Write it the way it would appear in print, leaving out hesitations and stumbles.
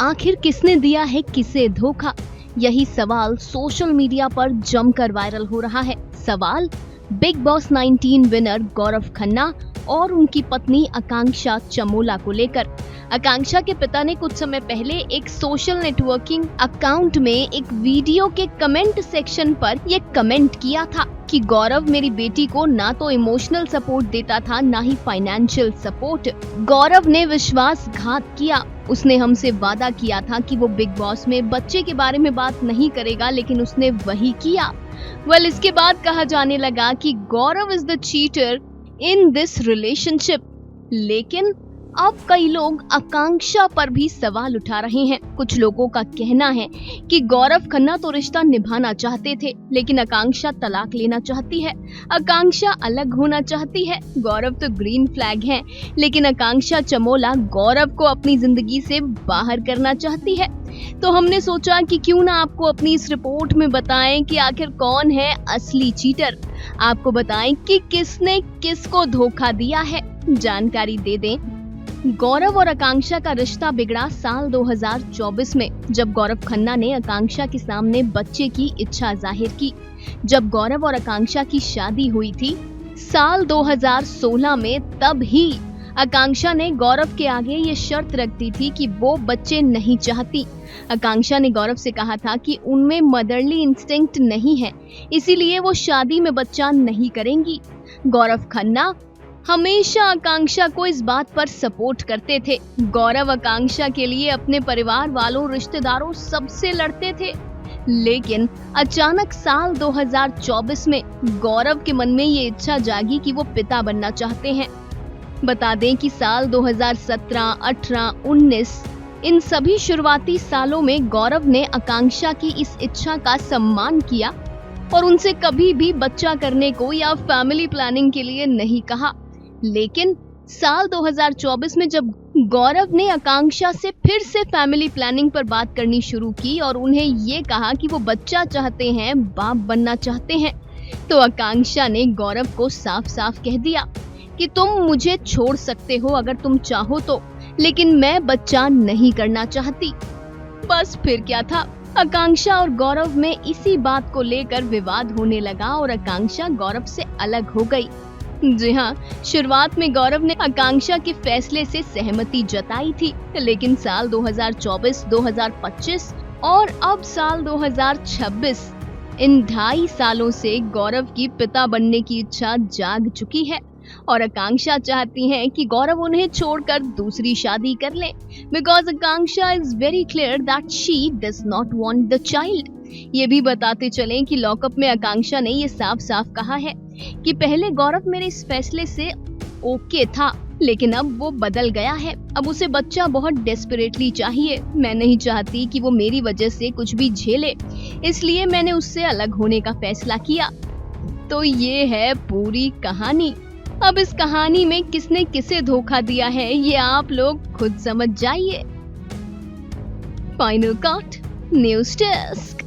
आखिर किसने दिया है किसे धोखा? यही सवाल सोशल मीडिया पर जमकर वायरल हो रहा है। सवाल big boss 19 winner Gaurav Khanna और उनकी पत्नी आकांक्षा चमोला को लेकर। आकांक्षा के पिता ने कुछ समय पहले एक सोशल नेटवर्किंग अकाउंट में एक वीडियो के कमेंट सेक्शन पर ये कमेंट किया था कि गौरव मेरी बेटी को ना तो इमोशनल सपोर्ट देता था ना ही फाइनेंशियल सपोर्ट। गौरव ने विश्वासघात किया। उसने हमसे वादा किया था कि वो बिग बॉस में बच्चे के बारे में बात नहीं करेगा, लेकिन उसने वही किया। इसके बाद कहा जाने लगा कि Gaurav is the cheater in this relationship. लेकिन अब कई लोग आकांक्षा पर भी सवाल उठा रहे हैं। कुछ लोगों का कहना है कि गौरव खन्ना तो रिश्ता निभाना चाहते थे, लेकिन आकांक्षा तलाक लेना चाहती है। आकांक्षा अलग होना चाहती है। गौरव तो ग्रीन फ्लैग है, लेकिन आकांक्षा चमोला गौरव को अपनी जिंदगी से बाहर करना चाहती है। तो हमने सोचा कि क्यों ना आपको अपनी इस रिपोर्ट में बताएं कि आखिर कौन है असली चीटर। आपको बताएं कि किसने किसको धोखा दिया है। जानकारी दे दें, गौरव और आकांक्षा का रिश्ता बिगड़ा साल 2024 में, जब गौरव खन्ना ने आकांक्षा के सामने बच्चे की इच्छा जाहिर की। जब गौरव और आकांक्षा की शादी हुई थी साल 2016 में, तब ही आकांक्षा ने गौरव के आगे ये शर्त रख दी थी कि वो बच्चे नहीं चाहती। आकांक्षा ने गौरव से कहा था कि उनमें मदरली इंस्टिंक्ट नहीं है, इसीलिए वो शादी में बच्चा नहीं करेंगी। गौरव खन्ना हमेशा आकांक्षा को इस बात पर सपोर्ट करते थे। गौरव आकांक्षा के लिए अपने परिवार वालों, रिश्तेदारों सबसे लड़ते थे। लेकिन अचानक साल 2024 में गौरव के मन में ये इच्छा जागी कि वो पिता बनना चाहते हैं। बता दें कि साल 2017, 18, 19 इन सभी शुरुआती सालों में गौरव ने आकांक्षा की इस इच्छा का सम्मान किया और उनसे कभी भी बच्चा करने को या फैमिली प्लानिंग के लिए नहीं कहा। लेकिन साल 2024 में जब गौरव ने आकांक्षा से फिर से फैमिली प्लानिंग पर बात करनी शुरू की और उन्हें ये कहा कि वो बच्चा चाहते हैं, बाप बनना चाहते हैं, तो आकांक्षा ने गौरव को साफ साफ कह दिया कि तुम मुझे छोड़ सकते हो अगर तुम चाहो तो, लेकिन मैं बच्चा नहीं करना चाहती। बस फिर क्या था, आकांक्षा और गौरव में इसी बात को लेकर विवाद होने लगा और आकांक्षा गौरव से अलग हो गई। जी हाँ, शुरुआत में गौरव ने आकांक्षा के फैसले से सहमति जताई थी, लेकिन साल 2024, 2025 और अब साल 2026 इन 2.5 सालों से गौरव की पिता बनने की इच्छा जाग चुकी है और आकांक्षा चाहती हैं कि गौरव उन्हें छोड़कर दूसरी शादी कर ले, because Akanksha is very clear that she does not want the child. ये भी बताते चलें कि लॉकअप में आकांक्षा ने ये साफ साफ कहा है कि पहले गौरव मेरे इस फैसले से ओके था, लेकिन अब वो बदल गया है। अब उसे बच्चा बहुत डेस्परेटली चाहिए। मैं नहीं चाहती कि वो मेरी वजह से कुछ भी झेले, इसलिए मैंने उससे अलग होने का फैसला किया। तो ये है पूरी कहानी। अब इस कहानी में किसने किसे धोखा दिया है, ये आप लोग खुद समझ जाइए। Final cut, news desk.